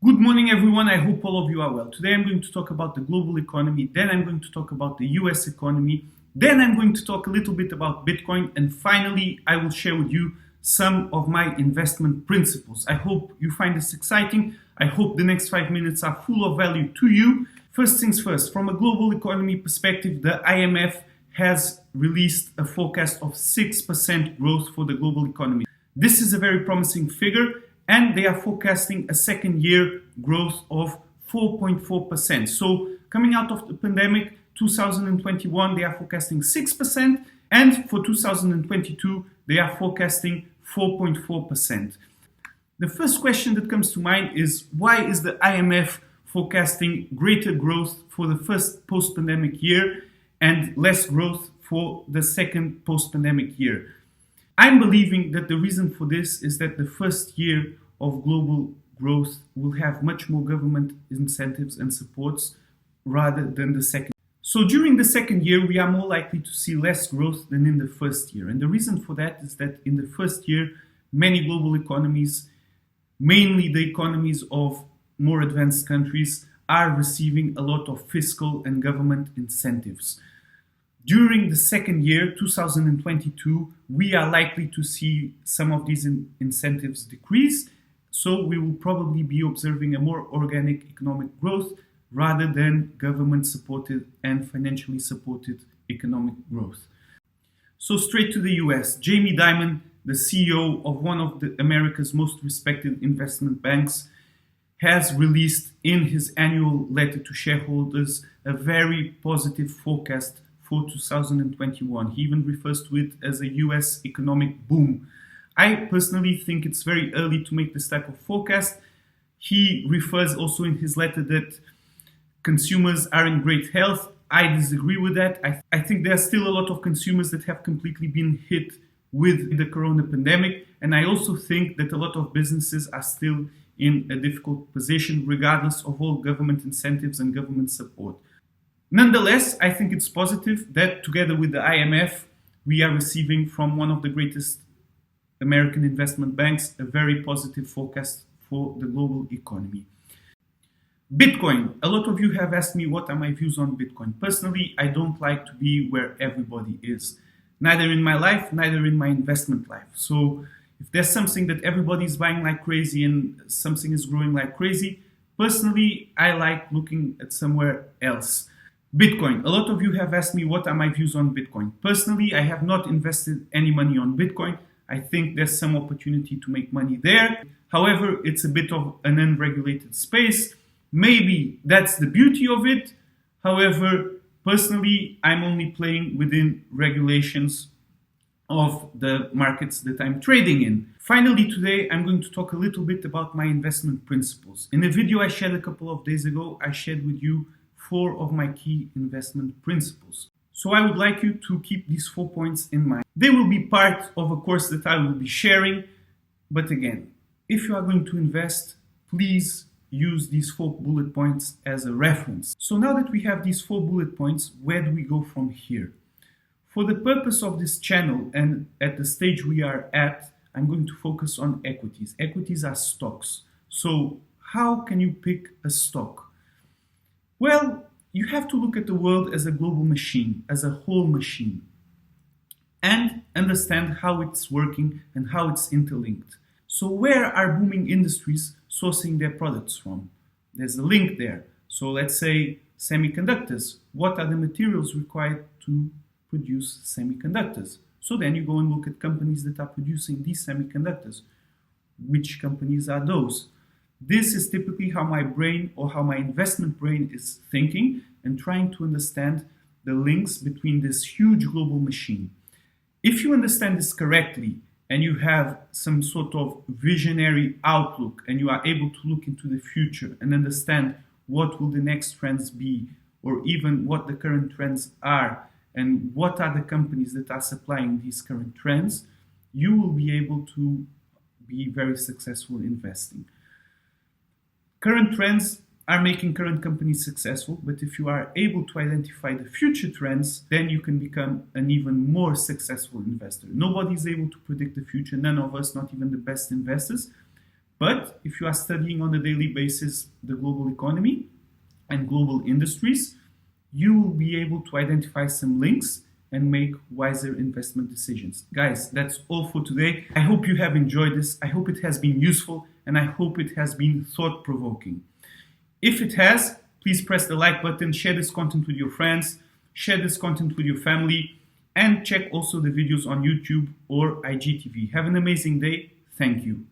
Good morning, everyone. I hope all of you are well. Today I'm going to talk about the global economy, then I'm going to talk about the US economy, then I'm going to talk a little bit about Bitcoin, and finally I will share with you some of my investment principles. I hope you find this exciting. I hope the next 5 minutes are full of value to you. First things first, from a global economy perspective, the IMF has released a forecast of 6% growth for the global economy. This is a very promising figure, and they are forecasting a second year growth of 4.4%. So coming out of the pandemic, 2021, they are forecasting 6%, and for 2022, they are forecasting 4.4%. The first question that comes to mind is, why is the IMF forecasting greater growth for the first post-pandemic year and less growth for the second post-pandemic year? I'm believing that the reason for this is that the first year of global growth will have much more government incentives and supports rather than the second. So during the second year, we are more likely to see less growth than in the first year. And the reason for that is that in the first year, many global economies, mainly the economies of more advanced countries, are receiving a lot of fiscal and government incentives. During the second year, 2022, we are likely to see some of these incentives decrease. So we will probably be observing a more organic economic growth rather than government-supported and financially supported economic growth. So straight to the US, Jamie Dimon, the CEO of one of America's most respected investment banks, has released in his annual letter to shareholders a very positive forecast for 2021. He even refers to it as a US economic boom. I personally think it's very early to make this type of forecast. He refers also in his letter that consumers are in great health. I disagree with that. I think there are still a lot of consumers that have completely been hit with the corona pandemic. And I also think that a lot of businesses are still in a difficult position, regardless of all government incentives and government support. Nonetheless, I think it's positive that together with the IMF, we are receiving from one of the greatest American investment banks a very positive forecast for the global economy. Bitcoin. A lot of you have asked me what are my views on Bitcoin. Personally, I don't like to be where everybody is. Neither in my life, neither in my investment life. So if there's something that everybody's buying like crazy and something is growing like crazy, personally, I like looking at somewhere else. Bitcoin. A lot of you have asked me what are my views on Bitcoin. Personally, I have not invested any money on Bitcoin. I think there's some opportunity to make money there. However, it's a bit of an unregulated space. Maybe that's the beauty of it. However, personally, I'm only playing within regulations of the markets that I'm trading in. Finally, today, I'm going to talk a little bit about my investment principles. In a video I shared a couple of days ago, I shared with you 4 of my key investment principles. So I would like you to keep these 4 points in mind. They will be part of a course that I will be sharing. But again, if you are going to invest, please use these 4 bullet points as a reference. So now that we have these 4 bullet points, where do we go from here? For the purpose of this channel and at the stage we are at, I'm going to focus on equities. Equities are stocks. So how can you pick a stock? Well, you have to look at the world as a global machine, as a whole machine, and understand how it's working and how it's interlinked. So where are booming industries sourcing their products from? There's a link there. So let's say semiconductors. What are the materials required to produce semiconductors? So then you go and look at companies that are producing these semiconductors. Which companies are those? This is typically how my brain or how my investment brain is thinking and trying to understand the links between this huge global machine. If you understand this correctly and you have some sort of visionary outlook and you are able to look into the future and understand what will the next trends be, or even what the current trends are and what are the companies that are supplying these current trends, you will be able to be very successful investing. Current trends are making current companies successful, but if you are able to identify the future trends, then you can become an even more successful investor. Nobody is able to predict the future, none of us, not even the best investors. But if you are studying on a daily basis the global economy and global industries, you will be able to identify some links and make wiser investment decisions. Guys, that's all for today. I hope you have enjoyed this. I hope it has been useful, and I hope it has been thought-provoking. If it has, please press the like button, share this content with your friends, share this content with your family, and check also the videos on YouTube or IGTV. Have an amazing day. Thank you.